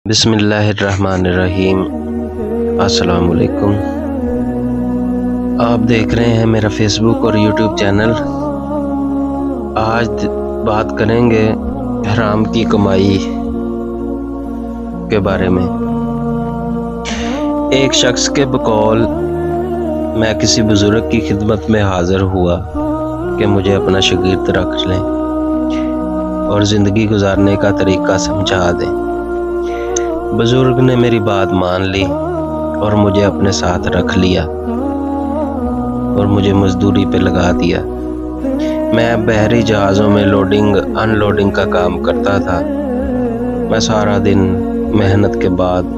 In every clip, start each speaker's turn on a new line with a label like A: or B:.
A: بسم اللہ الرحمن الرحیم۔ السلام علیکم۔ آپ دیکھ رہے ہیں میرا فیس بک اور یوٹیوب چینل۔ آج بات کریں گے حرام کی کمائی کے بارے میں۔ ایک شخص کے بقول میں کسی بزرگ کی خدمت میں حاضر ہوا کہ مجھے اپنا شاگرد رکھ لیں اور زندگی گزارنے کا طریقہ سمجھا دیں۔ بزرگ نے میری بات مان لی اور مجھے اپنے ساتھ رکھ لیا اور مجھے مزدوری پہ لگا دیا۔ میں بحری جہازوں میں لوڈنگ ان لوڈنگ کا کام کرتا تھا۔ میں سارا دن محنت کے بعد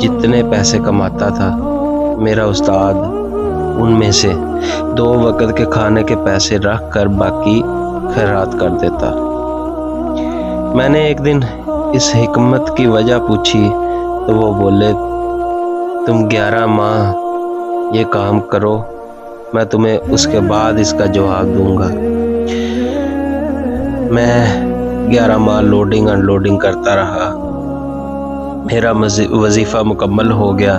A: جتنے پیسے کماتا تھا، میرا استاد ان میں سے 2 وقت کے کھانے کے پیسے رکھ کر باقی خیرات کر دیتا۔ میں نے ایک دن اس حکمت کی وجہ پوچھی تو وہ بولے، تم 11 ماہ یہ کام کرو، میں تمہیں اس کے بعد اس کا جواب دوں گا۔ میں 11 ماہ لوڈنگ ان لوڈنگ کرتا رہا۔ میرا وظیفہ مکمل ہو گیا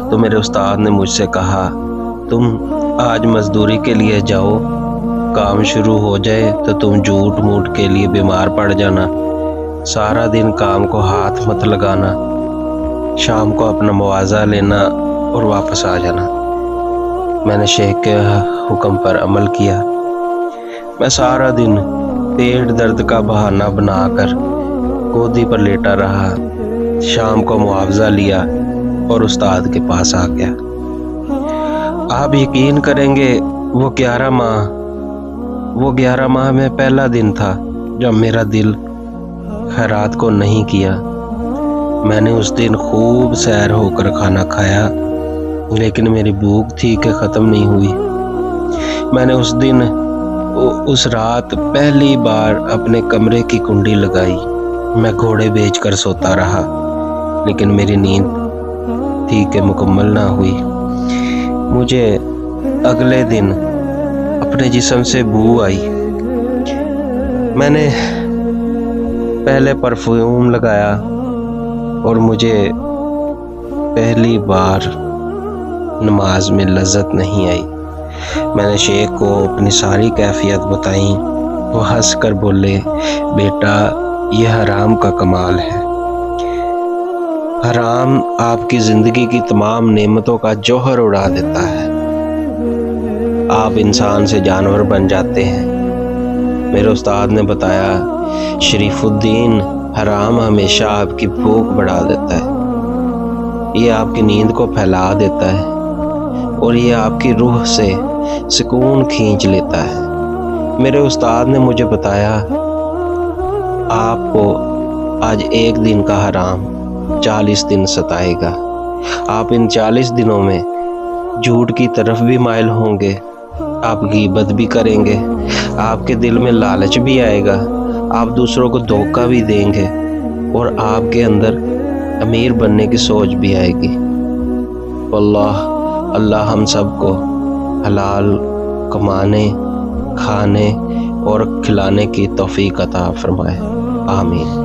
A: تو میرے استاد نے مجھ سے کہا، تم آج مزدوری کے لیے جاؤ، کام شروع ہو جائے تو تم جھوٹ موٹ کے لیے بیمار پڑ جانا، سارا دن کام کو ہاتھ مت لگانا، شام کو اپنا مواضع لینا اور واپس آ جانا۔ میں نے شیخ کے حکم پر عمل کیا۔ میں سارا دن پیٹ درد کا بہانہ بنا کر گودی پر لیٹا رہا، شام کو معاوضہ لیا اور استاد کے پاس آ گیا۔ آپ یقین کریں گے وہ 11 ماہ میں پہلا دن تھا جب میرا دل خیرات کو نہیں کیا۔ میں نے اس دن خوب سیر ہو کر کھانا کھایا، لیکن میری بھوک تھی کہ ختم نہیں ہوئی۔ میں نے اس رات پہلی بار اپنے کمرے کی کنڈی لگائی۔ میں گھوڑے بیچ کر سوتا رہا، لیکن میری نیند تھی کہ مکمل نہ ہوئی۔ مجھے اگلے دن اپنے جسم سے بو آئی۔ میں نے پہلے پرفیوم لگایا اور مجھے پہلی بار نماز میں لذت نہیں آئی۔ میں نے شیخ کو اپنی ساری کیفیت بتائی۔ وہ ہنس کر بولے، بیٹا یہ حرام کا کمال ہے۔ حرام آپ کی زندگی کی تمام نعمتوں کا جوہر اڑا دیتا ہے۔ آپ انسان سے جانور بن جاتے ہیں۔ میرے استاد نے بتایا، شریف الدین، حرام ہمیشہ آپ کی بھوک بڑھا دیتا ہے، یہ آپ کی نیند کو پھیلا دیتا ہے اور یہ آپ کی روح سے سکون کھینچ لیتا ہے۔ میرے استاد نے مجھے بتایا، آپ کو آج ایک دن کا حرام 40 دن ستائے گا۔ آپ ان 40 دنوں میں جھوٹ کی طرف بھی مائل ہوں گے، آپ غیبت بھی کریں گے، آپ کے دل میں لالچ بھی آئے گا، آپ دوسروں کو دھوکہ بھی دیں گے اور آپ کے اندر امیر بننے کی سوچ بھی آئے گی۔ اللہ ہم سب کو حلال کمانے، کھانے اور کھلانے کی توفیق عطا فرمائے۔ آمین۔